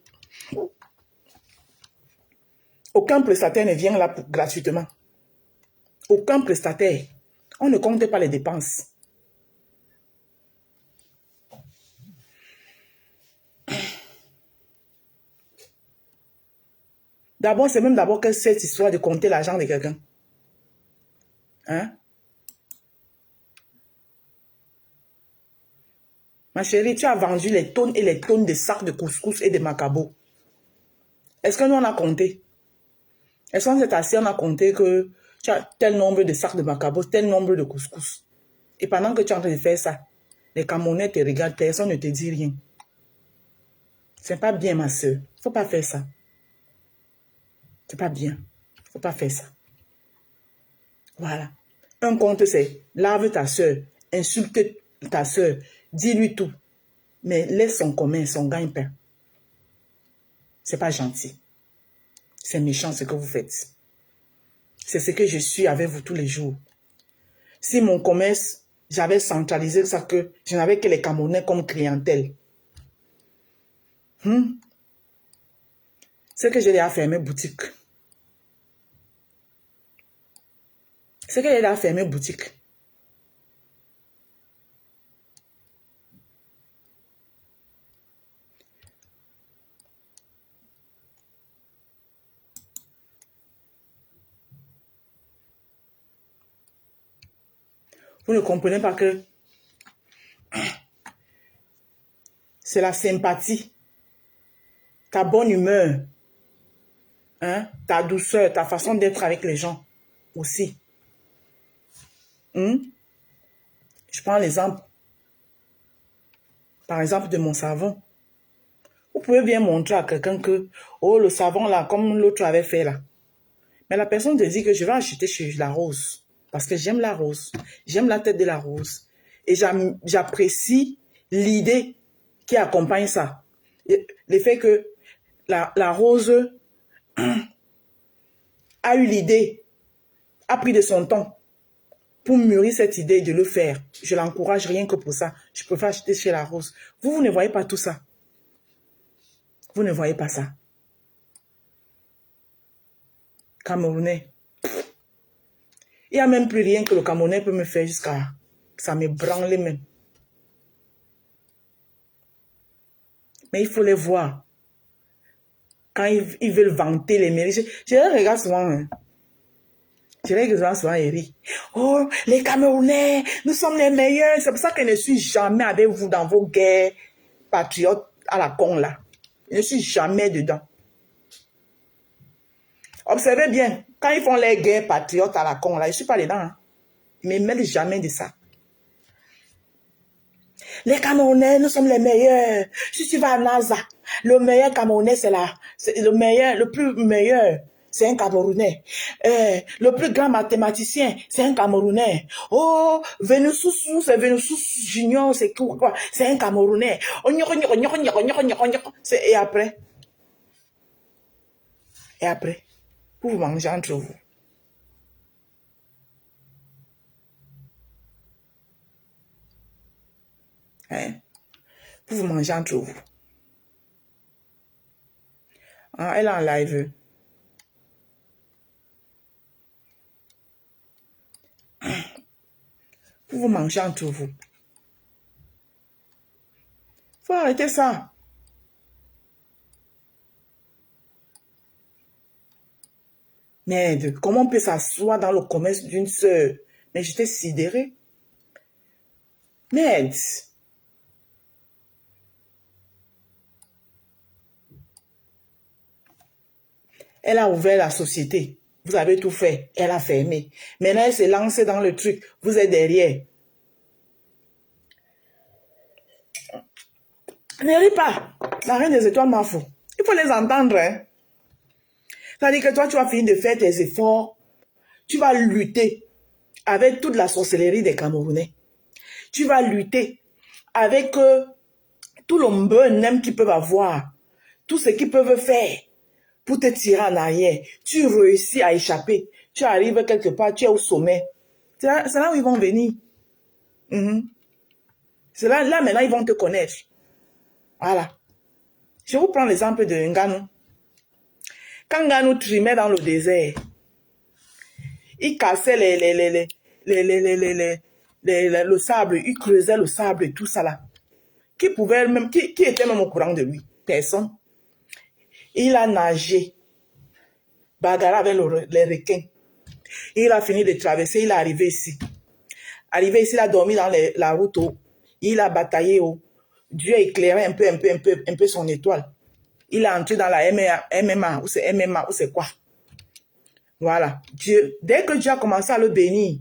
Aucun prestataire ne vient là gratuitement. Aucun prestataire. On ne compte pas les dépenses. D'abord, c'est même d'abord que cette histoire de compter l'argent de quelqu'un. Hein? Ma chérie, tu as vendu les tonnes et les tonnes de sacs de couscous et de macabo. Est-ce que nous, on a compté? Est-ce qu'on s'est assis, on a compté que tu as tel nombre de sacs de macabo, tel nombre de couscous. Et pendant que tu es en train de faire ça, les Camerounais te regardent, personne ne te dit rien. C'est pas bien, ma soeur. Faut pas faire ça. C'est pas bien. Faut pas faire ça. Voilà. Un compte, c'est lave ta soeur, insulte ta soeur, dis-lui tout. Mais laisse son commun, son gagne-pain. C'est pas gentil. C'est méchant ce que vous faites. C'est ce que je suis avec vous tous les jours. Si mon commerce, j'avais centralisé ça, que je n'avais que les Camerounais comme clientèle. C'est que j'ai déjà fermé boutique. C'est que j'ai déjà fermé boutique. Vous ne comprenez pas que c'est la sympathie, ta bonne humeur, hein, ta douceur, ta façon d'être avec les gens aussi. Je prends l'exemple, par exemple, de mon savon. Vous pouvez bien montrer à quelqu'un que, oh, le savon là, comme l'autre avait fait là. Mais la personne te dit que je vais acheter chez la rose. Parce que j'aime la rose. J'aime la tête de la rose. Et j'apprécie l'idée qui accompagne ça. Le fait que la rose a eu l'idée, a pris de son temps pour mûrir cette idée et de le faire. Je l'encourage rien que pour ça. Je préfère acheter chez la rose. Vous ne voyez pas tout ça. Vous ne voyez pas ça. Camerounais. Il n'y a même plus rien que le Camerounais peut me faire jusqu'à... Ça me branle même. Mais il faut les voir. Quand ils veulent vanter les mérites. Je les regarde souvent. Hein. Je les regarde souvent et ris. Oh, les Camerounais, nous sommes les meilleurs. C'est pour ça que je ne suis jamais avec vous dans vos guerres patriotes à la con là. Je ne suis jamais dedans. Observez bien, quand ils font les guerres patriotes à la con là, je ne suis pas dedans. Hein. Ils ne me mêlent jamais de ça. Les Camerounais, nous sommes les meilleurs. Si tu vas à NASA, le meilleur Camerounais, c'est le meilleur, le plus meilleur, c'est un Camerounais. Le plus grand mathématicien, c'est un Camerounais. Oh, Vénussous, c'est Vénussous Junior, c'est quoi? C'est un Camerounais. Et après? Et après? Pour vous manger entre vous. Hein? Pour vous manger entre vous. Ah, elle est en live. Pour vous manger entre vous. Faut arrêter ça. Merde, comment on peut s'asseoir dans le commerce d'une sœur? Mais j'étais sidérée. Merde. Elle a ouvert la société. Vous avez tout fait. Elle a fermé. Maintenant, elle s'est lancée dans le truc. Vous êtes derrière. Ne ris pas. La reine des étoiles m'en fout. Il faut les entendre. Hein. C'est-à-dire que toi, tu vas finir de faire tes efforts. Tu vas lutter avec toute la sorcellerie des Camerounais. Tu vas lutter avec tout le bonheur qu'ils peuvent avoir. Tout ce qu'ils peuvent faire pour te tirer en arrière. Tu réussis à échapper. Tu arrives quelque part, tu es au sommet. C'est là où ils vont venir. C'est là maintenant, ils vont te connaître. Voilà. Je vous prends l'exemple de Nganou. Quand Nganou trimait dans le désert, il cassait le sable, il creusait le sable et tout ça là. Qui était même au courant de lui? Personne. Il a nagé, bagarre avec les requins. Il a fini de traverser, il est arrivé ici. Arrivé ici, il a dormi dans la route. Il a bataillé. Dieu a éclairé un peu son étoile. Il est entré dans la MMA, ou c'est MMA, ou c'est quoi. Voilà. Dieu, dès que Dieu a commencé à le bénir,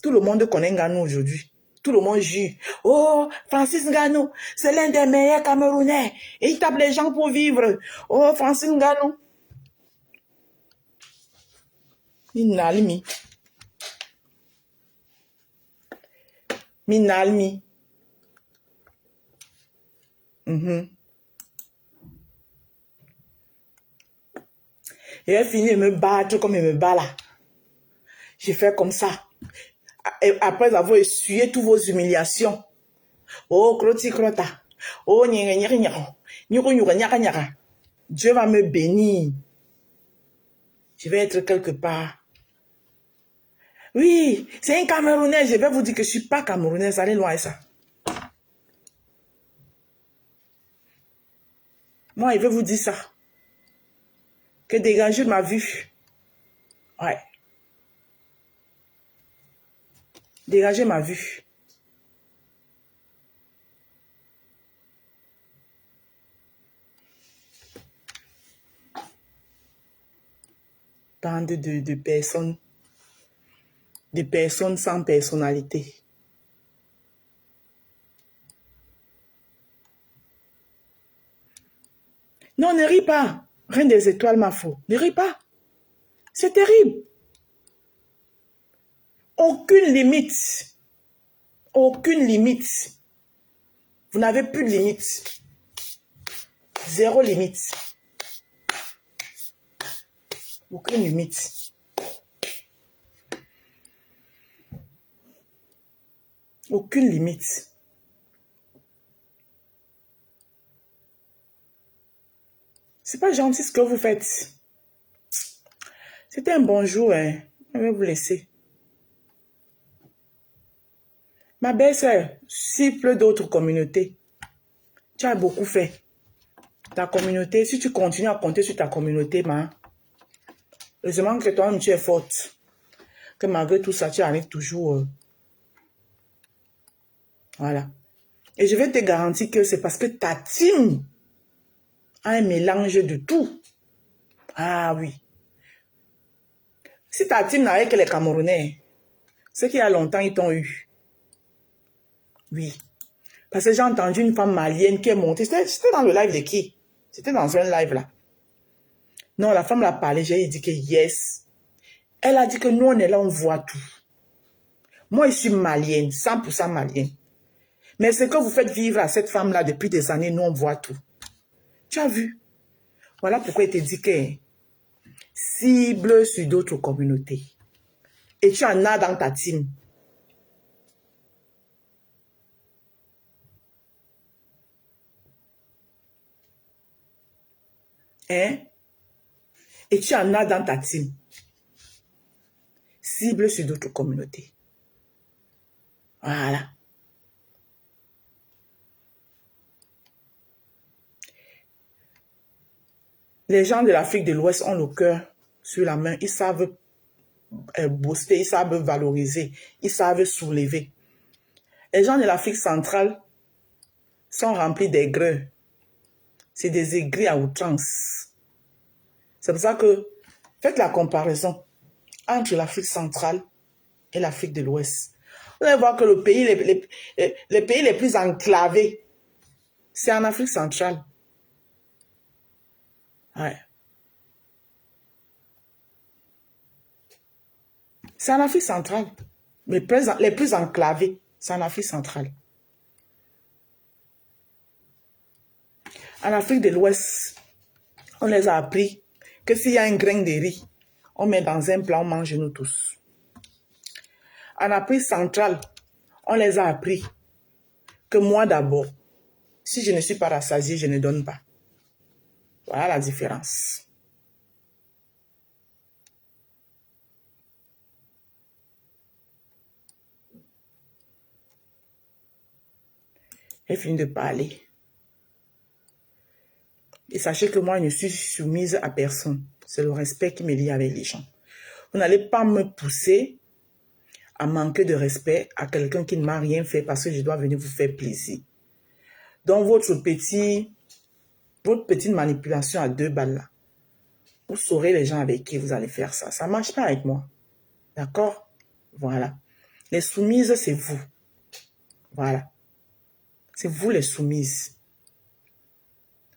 tout le monde connaît Ngannou aujourd'hui. Tout le monde jure. Oh, Francis Ngannou, c'est l'un des meilleurs Camerounais. Et il tape les gens pour vivre. Oh, Francis Ngannou. Minalmi. Minalmi. Il a fini de me battre comme il me bat là. J'ai fait comme ça. Et après avoir essuyé toutes vos humiliations. Oh, kroti krota. Oh, Dieu va me bénir. Je vais être quelque part. Oui, c'est un Camerounais. Je vais vous dire que je ne suis pas Camerounais. Allez loin ça. Moi, il veut vous dire ça. Que dégager ma vue. Ouais. Dégager ma vue. Bande de personnes. De personnes sans personnalité. Non, ne ris pas. Reine des étoiles, ma faux. Ne ris pas. C'est terrible. Aucune limite. Aucune limite. Vous n'avez plus de limite. Zéro limite. Aucune limite. Aucune limite. C'est pas gentil ce que vous faites. C'était un bon jour, hein. Je vais vous laisser. Ma belle-sœur, cible d'autres communautés. Tu as beaucoup fait. Ta communauté, si tu continues à compter sur ta communauté, heureusement que toi-même tu es forte. Que malgré tout ça, tu arrives toujours. Voilà. Et je vais te garantir que c'est parce que ta team a un mélange de tout. Ah oui. Si ta team n'avait que les Camerounais, ceux qui a longtemps ils t'ont eu. Oui. Parce que j'ai entendu une femme malienne qui est montée. C'était dans le live de qui? C'était dans un live là. Non, la femme l'a parlé, j'ai dit que yes. Elle a dit que nous on est là, on voit tout. Moi je suis malienne, 100% malienne. Mais ce que vous faites vivre à cette femme-là depuis des années, nous on voit tout. Tu as vu? Voilà pourquoi il te dit que cible sur d'autres communautés. Et tu en as dans ta team. Hein? Et tu en as dans ta team. Cible sur d'autres communautés. Voilà. Les gens de l'Afrique de l'Ouest ont le cœur sur la main. Ils savent booster, ils savent valoriser, ils savent soulever. Les gens de l'Afrique centrale sont remplis d'aigreur. C'est des aigris à outrance. C'est pour ça que faites la comparaison entre l'Afrique centrale et l'Afrique de l'Ouest. Vous allez voir que les pays les plus enclavés, c'est en Afrique centrale. Ouais. C'est en Afrique centrale. Les plus enclavés, c'est en Afrique centrale. En Afrique de l'Ouest, on les a appris que s'il y a un grain de riz, on met dans un plat, on mange nous tous. En Afrique centrale, on les a appris que moi d'abord, si je ne suis pas rassasié, je ne donne pas. Voilà la différence. J'ai fini de parler. Et sachez que moi, je ne suis soumise à personne. C'est le respect qui me lie avec les gens. Vous n'allez pas me pousser à manquer de respect à quelqu'un qui ne m'a rien fait parce que je dois venir vous faire plaisir. dans votre petite manipulation à 2 balles là. Vous saurez les gens avec qui vous allez faire ça. Ça ne marche pas avec moi. D'accord? Voilà. Les soumises, c'est vous. Voilà. C'est vous les soumises.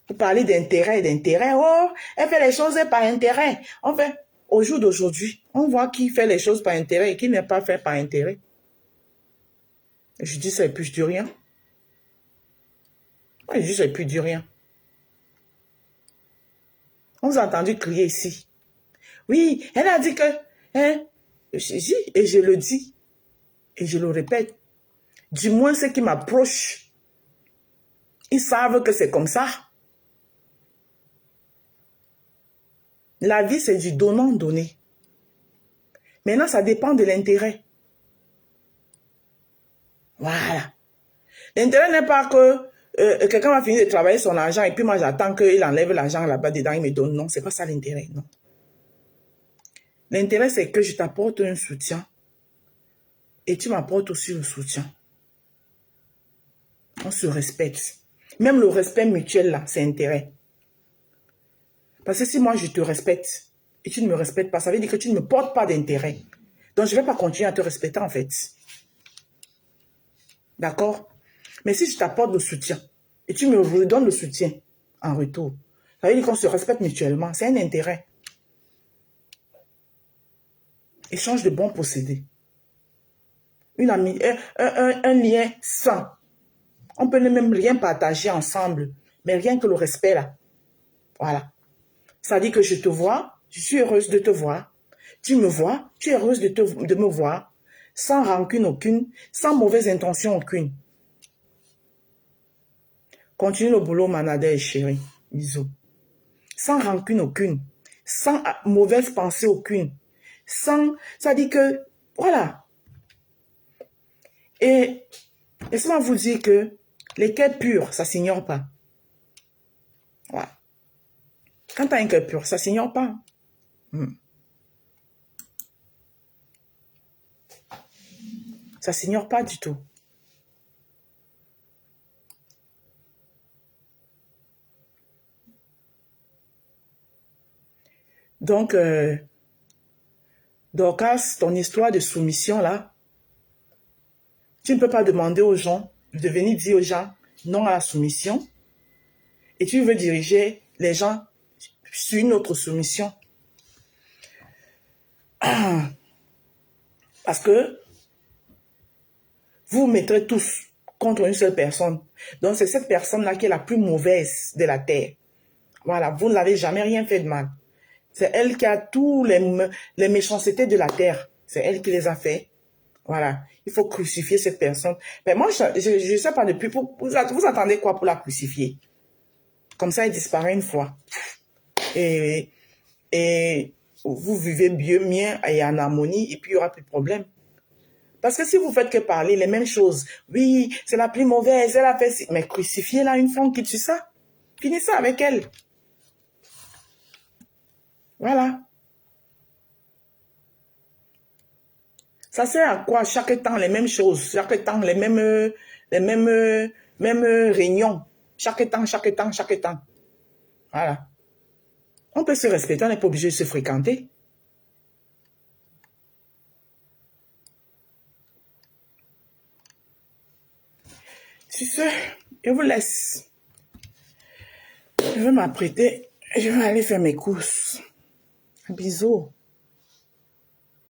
Vous parlez d'intérêt, d'intérêt. Oh, elle fait les choses par intérêt. En fait, au jour d'aujourd'hui, on voit qui fait les choses par intérêt et qui n'est pas fait par intérêt. Je dis ça et puis je dis rien. Je dis ça et puis je dis rien. On vous a entendu crier ici. Oui, elle a dit que... Hein, et je le dis. Et je le répète. Du moins, ceux qui m'approchent, ils savent que c'est comme ça. La vie, c'est du donnant-donner. Maintenant, ça dépend de l'intérêt. Voilà. L'intérêt n'est pas que quelqu'un va finir de travailler son argent et puis moi, j'attends qu'il enlève l'argent là-bas dedans, il me donne. Non, c'est pas ça l'intérêt, non. L'intérêt, c'est que je t'apporte un soutien et tu m'apportes aussi le soutien. On se respecte. Même le respect mutuel, là, c'est intérêt. Parce que si moi, je te respecte et tu ne me respectes pas, ça veut dire que tu ne me portes pas d'intérêt. Donc, je ne vais pas continuer à te respecter, en fait. D'accord? Mais si je t'apporte le soutien et tu me redonnes le soutien en retour, ça veut dire qu'on se respecte mutuellement. C'est un intérêt. Échange de bons procédés. Un lien sain. On peut ne même rien partager ensemble, mais rien que le respect là. Voilà. Ça dit que je te vois, je suis heureuse de te voir. Tu me vois, tu es heureuse de me voir, sans rancune aucune, sans mauvaise intention aucune. Continue le boulot, Manadé, chérie. Bisous. Sans rancune aucune, sans mauvaise pensée aucune, sans... Ça dit que, voilà. Et laissez-moi vous dire que les cœurs purs, ça ne s'ignore pas. Voilà. Quand tu as un cœur pur, ça ne s'ignore pas. Ça ne s'ignore pas du tout. Donc, Dorcas, ton histoire de soumission là, tu ne peux pas demander aux gens de venir dire aux gens non à la soumission et tu veux diriger les gens sur une autre soumission. Parce que vous mettrez tous contre une seule personne. Donc, c'est cette personne-là qui est la plus mauvaise de la terre. Voilà, vous ne l'avez jamais rien fait de mal. C'est elle qui a tous les méchancetés de la terre. C'est elle qui les a fait. Voilà, il faut crucifier cette personne. Mais moi, je ne sais pas depuis, vous attendez quoi pour la crucifier? Comme ça, elle disparaît une fois. Et vous vivez mieux et en harmonie, et puis il n'y aura plus de problème. Parce que si vous faites que parler les mêmes choses, oui, c'est la plus mauvaise, elle a fait... Mais crucifiez-la une fois qui tue ça. Finissez avec elle. Voilà. Ça sert à quoi chaque temps les mêmes choses, chaque temps les mêmes réunions, chaque temps. Voilà. On peut se respecter, on n'est pas obligé de se fréquenter. Sur ce, je vous laisse. Je vais m'apprêter, je vais aller faire mes courses. Bisous.